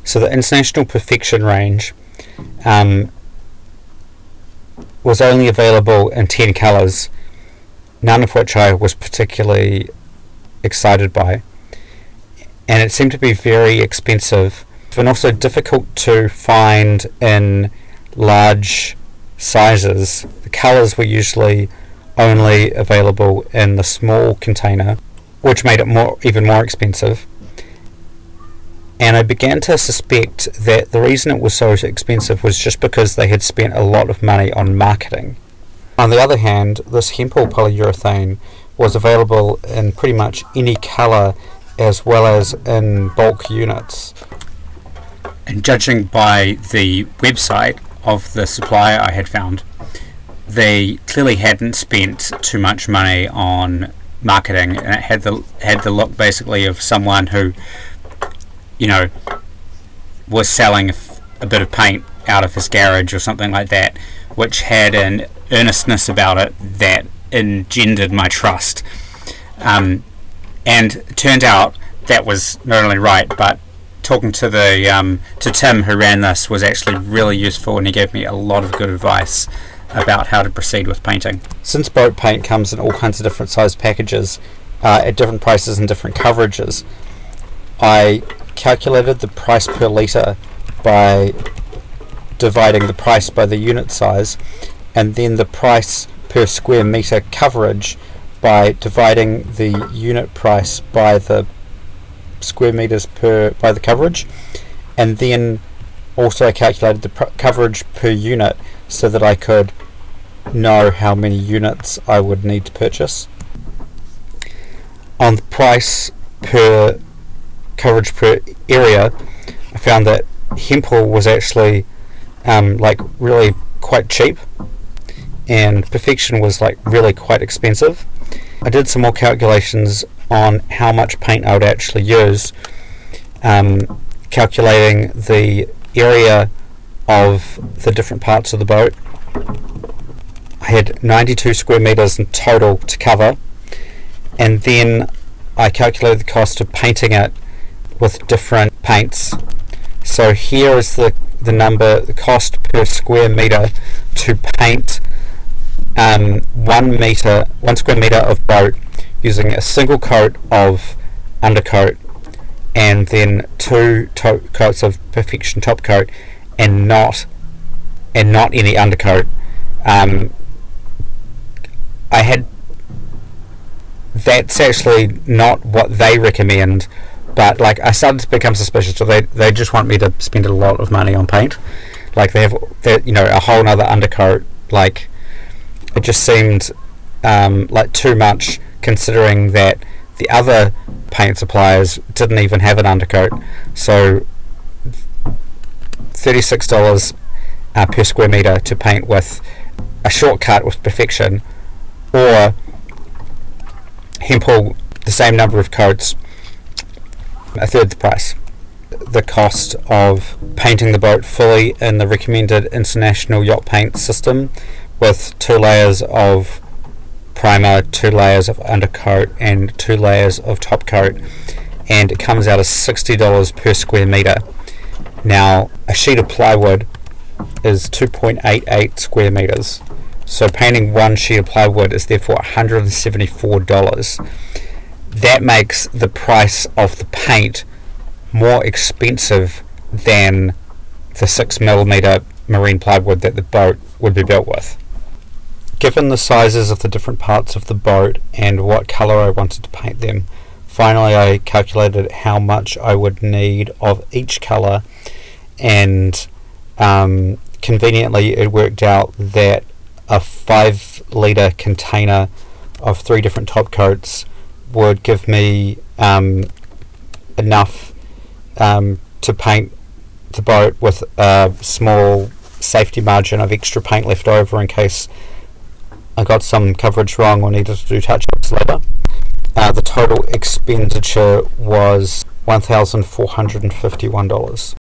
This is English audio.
So the International Perfection range was only available in 10 colours, none of which I was particularly excited by, and it seemed to be very expensive and also difficult to find in large sizes. The colours were usually only available in the small container, which made it even more expensive. And I began to suspect that the reason it was so expensive was just because they had spent a lot of money on marketing. On the other hand, this Hempel polyurethane was available in pretty much any colour as well as in bulk units. And judging by the website of the supplier I had found, they clearly hadn't spent too much money on marketing, and it had the look basically of someone who, was selling a bit of paint out of his garage or something like that, which had an earnestness about it that engendered my trust. And it turned out that was not only right, but talking to to Tim, who ran this, was actually really useful, and he gave me a lot of good advice about how to proceed with painting. Since boat paint comes in all kinds of different sized packages at different prices and different coverages, I calculated the price per litre by dividing the price by the unit size, and then the price per square metre coverage by dividing the unit price by the square metres by the coverage, and then also I calculated the coverage per unit so that I could know how many units I would need to purchase. On the price per coverage per area, I found that Hempel was actually really quite cheap, and Perfection was really quite expensive. I did some more calculations on how much paint I would actually use, calculating the area of the different parts of the boat. I had 92 square metres in total to cover, and then I calculated the cost of painting it with different paints. So here is the cost per square metre to paint 1 square metre of boat using a single coat of undercoat and then 2 coats of Perfection top coat and not any undercoat. That's actually not what they recommend, but I started to become suspicious. So they just want me to spend a lot of money on paint. They have a whole nother undercoat. It just seemed too much, considering that the other paint suppliers didn't even have an undercoat. So $36 per square metre to paint with a shortcut with Perfection, or Hempel, the same number of coats, a third the price. The cost of painting the boat fully in the recommended international yacht paint system with 2 layers of primer, 2 layers of undercoat and 2 layers of top coat, and it comes out as $60 per square metre. Now a sheet of plywood is 2.88 square metres, so painting 1 sheet of plywood is therefore $174. That makes the price of the paint more expensive than the 6mm marine plywood that the boat would be built with. Given the sizes of the different parts of the boat and what colour I wanted to paint them, finally I calculated how much I would need of each colour, and conveniently it worked out that a 5 litre container of 3 different top coats would give me enough to paint the boat with a small safety margin of extra paint left over in case I got some coverage wrong or needed to do touch-ups later. The total expenditure was $1,451.